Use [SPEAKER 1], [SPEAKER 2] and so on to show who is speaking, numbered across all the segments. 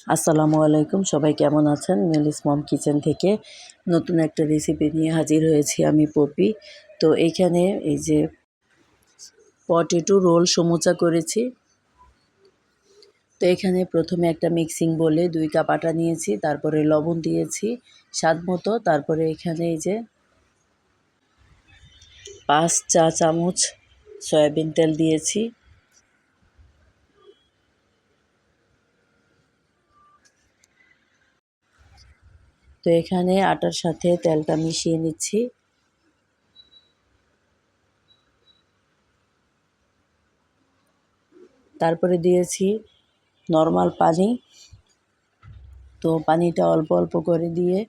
[SPEAKER 1] আসসালামু আলাইকুম, সবাই কেমন আছেন? মিলিস মম কিচেন থেকে নতুন একটা রেসিপি নিয়ে হাজির হয়েছি আমি পপি। তো এইখানে এই যে পটেটো রোল সমুচা করেছি। তো এখানে প্রথমে একটা মিক্সিং বোলে 2 কাপ আটা নিয়েছি, তারপরে লবণ দিয়েছি স্বাদ মতো, তারপরে এখানে এই যে 5 চা চামচ সয়াবিন তেল দিয়েছি। তো এখানে আটার সাথে তেলটা মিশিয়ে নিচ্ছি। তারপরে দিয়েছি নরমাল পানি। তো পানিটা অল্প অল্প করে দিয়ে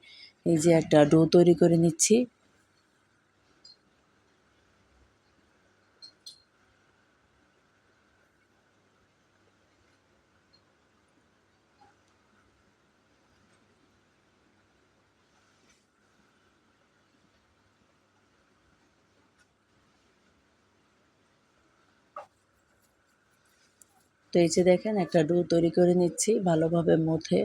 [SPEAKER 1] এই যে একটা ডো তৈরি করে নিচ্ছি। তো এই যে দেখেন একটা ডো তৈরি করে নিচ্ছি ভালোভাবে মথে।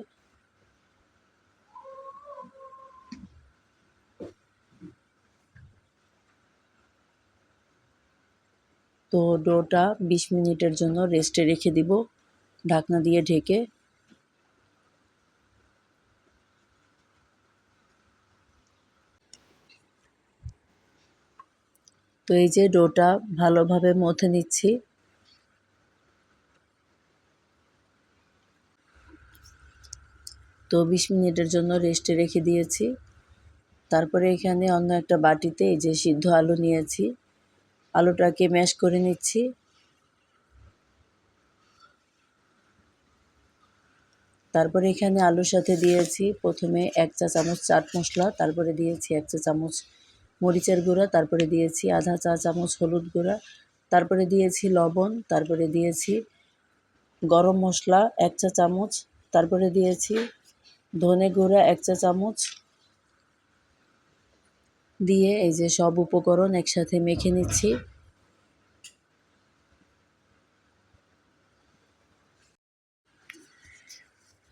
[SPEAKER 1] তো ডোটা 20 মিনিটের জন্য রেস্টে রেখে দিব ঢাকনা দিয়ে ঢেকে। তো এই যে ডোটা ভালোভাবে মথে নিচ্ছি। তো 20 মিনিটের জন্য রেস্টে রেখে দিয়েছি। তারপরে এখানে অন্য একটা বাটিতে এই যে সিদ্ধ আলু নিয়েছি, আলুটাকে ম্যাশ করে নিচ্ছি। তারপরে এখানে আলুর সাথে দিয়েছি প্রথমে 1 চা চামচ চাট মশলা, তারপরে দিয়েছি 1 চা চামচ মরিচের গুঁড়া, তারপরে দিয়েছি আধা চা চামচ হলুদ গুঁড়া, তারপরে দিয়েছি লবণ, তারপরে দিয়েছি গরম মশলা 1 চা চামচ, তারপরে দিয়েছি ধনে গুঁড়া 1 চা চামচ দিয়ে এই যে সব উপকরণ একসাথে মেখে নিচ্ছি।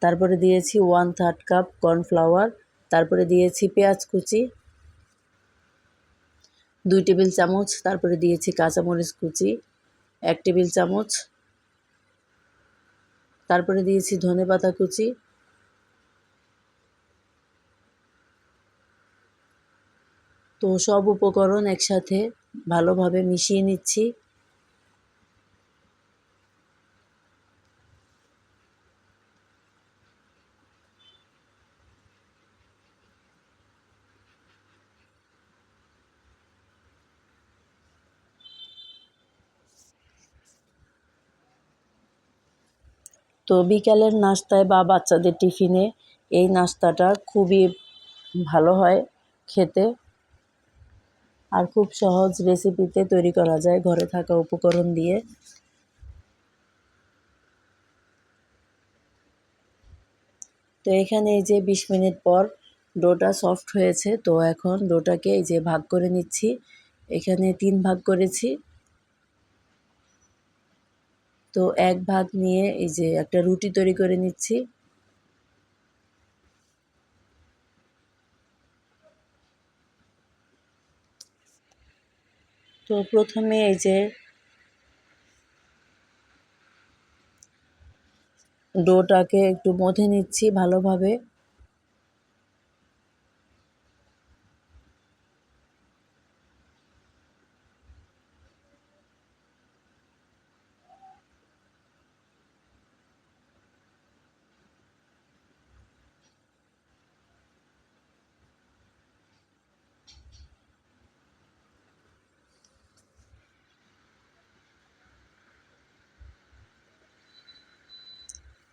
[SPEAKER 1] তারপরে দিয়েছি 1/3 কাপ কর্নফ্লাওয়ার, তারপরে দিয়েছি পেঁয়াজ কুচি 2 টেবিল চামচ, তারপরে দিয়েছি কাঁচামরিচ কুচি 1 টেবিল চামচ, তারপরে দিয়েছি ধনেপাতা কুচি। তো সব উপকরণ একসাথে ভালোভাবে মিশিয়ে নিচ্ছি। তো বিকালের নাস্তায় বা বাচ্চাদের টিফিনে এই নাস্তাটা খুবই ভালো হয় খেতে, আর খুব সহজ রেসিপিতে তৈরি করা যায় ঘরে থাকা উপকরণ দিয়ে। তো এখানে এই যে 20 মিনিট পর ডোটা সফট হয়েছে। তো এখন ডোটাকে এই যে ভাগ করে নিচ্ছি, এখানে 3 ভাগ করেছি। তো 1 ভাগ নিয়ে এই যে একটা রুটি তৈরি করে নিচ্ছি। তো প্রথমে এই যে ডোটাকে একটু মথে নিচ্ছি ভালোভাবে।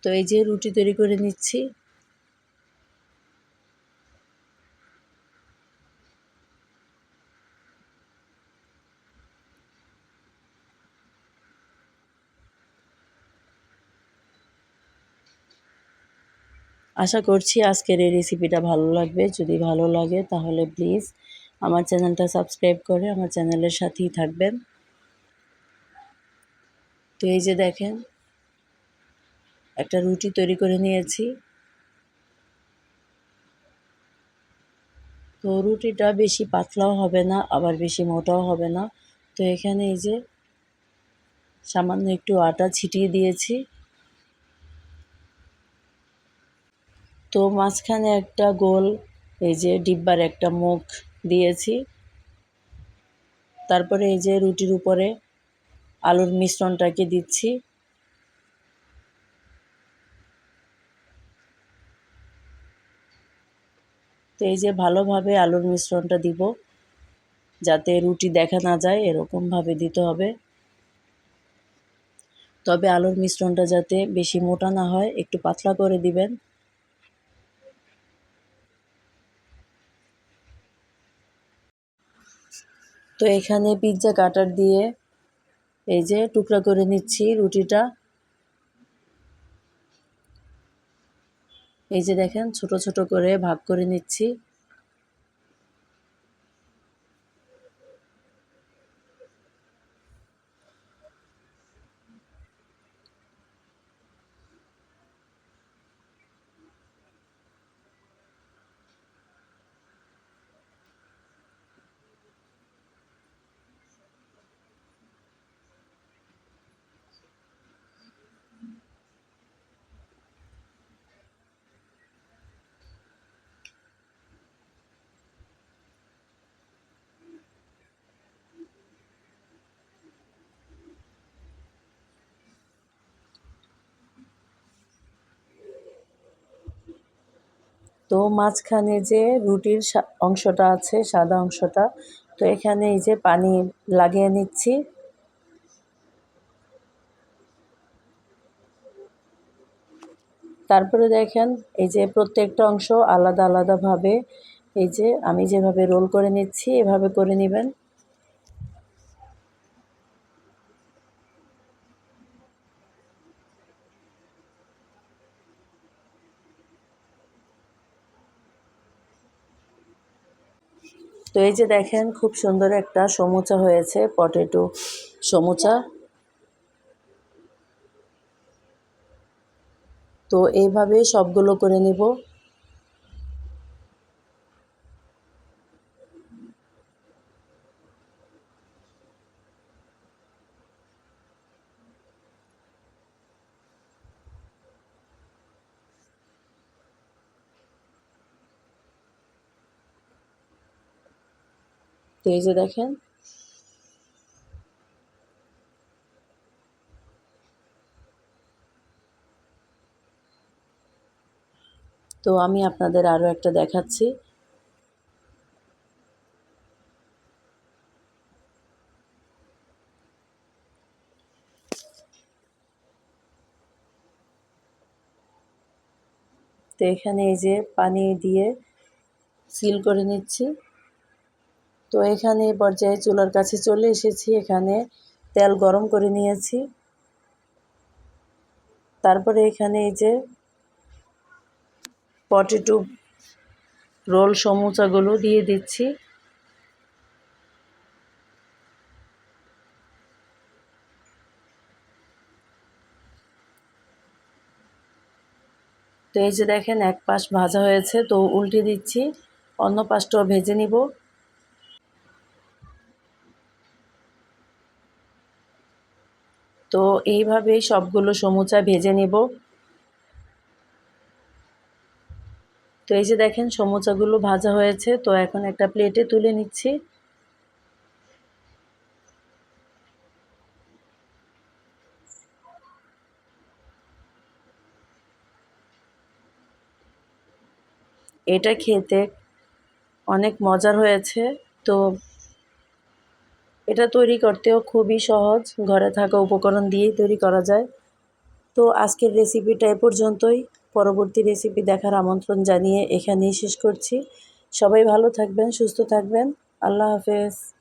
[SPEAKER 1] তো এই যে রুটি তৈরি করে নিচ্ছি। আশা করছি আজকের এই রেসিপিটা ভালো লাগবে। যদি ভালো লাগে তাহলে প্লিজ আমার চ্যানেলটা সাবস্ক্রাইব করে আমার চ্যানেলের সাথেই থাকবেন। তো এই যে দেখেন একটা রুটি তৈরি করে নিয়েছি। তো রুটিটা বেশি পাতলাও হবে না, আবার বেশি মোটাও হবে না। তো এখানে এই যে সামান্য একটু আটা ছিটিয়ে দিয়েছি। তো মাঝখানে একটা গোল এই যে ডিব্বার একটা মুখ দিয়েছি। তারপরে এই যে রুটির উপরে আলুর মিশ্রণটাকে দিচ্ছি। তো এই যে ভালোভাবে আলুর মিশ্রণটা দিব, যাতে রুটি দেখা না যায় এরকমভাবে দিতে হবে। তবে আলুর মিশ্রণটা যাতে বেশি মোটা না হয়, একটু পাতলা করে দিবেন। তো এখানে পিৎজা কাটার দিয়ে এই যে টুকরা করে নিচ্ছি রুটিটা। এই যে দেখেন ছোট ছোট করে ভাগ করে নিচ্ছি। তো মাঝখানে যে রুটির অংশটা আছে, সাদা অংশটা, তো এখানে এই যে পানি লাগিয়ে নিচ্ছি। তারপরে দেখেন এই যে প্রত্যেকটা অংশ আলাদা আলাদাভাবে এই যে আমি যেভাবে রোল করে নিচ্ছি এভাবে করে নেবেন। তো এই যে দেখেন খুব সুন্দর একটা সমুচা হয়েছে, পটেটো সমুচা। তো এইভাবে সবগুলো করে নিব। তো এই যে দেখেন তো আমি আপনাদের আরও একটা দেখাচ্ছি। তো এখানে এই যে পানি দিয়ে সিল করে নিচ্ছি। তো এখানে এই পর্যায়ে চুলার কাছে চলে এসেছি, এখানে তেল গরম করে নিয়েছি। তারপরে এখানে এই যে পটেটো রোল সমুচাগুলো দিয়ে দিচ্ছি। তো এই যে দেখেন এক পাশ ভাজা হয়েছে, তো উল্টে দিচ্ছি, অন্য পাশটাও ভেজে নিব। তো এইভাবেই সবগুলো সমুচা ভেজে নিব। তো এই যে দেখেন সমুচাগুলো ভাজা হয়েছে, তো এখন একটা প্লেটে তুলে নিচ্ছি। এটা খেতে অনেক মজার হয়েছে। তো এটা তৈরি করতেও খুবই সহজ, ঘরে থাকা উপকরণ দিয়েই তৈরি করা যায়। তো আজকের রেসিপিটা এ পর্যন্তই। পরবর্তী রেসিপি দেখার আমন্ত্রণ জানিয়ে এখানেই শেষ করছি। সবাই ভালো থাকবেন, সুস্থ থাকবেন। আল্লাহ হাফেজ।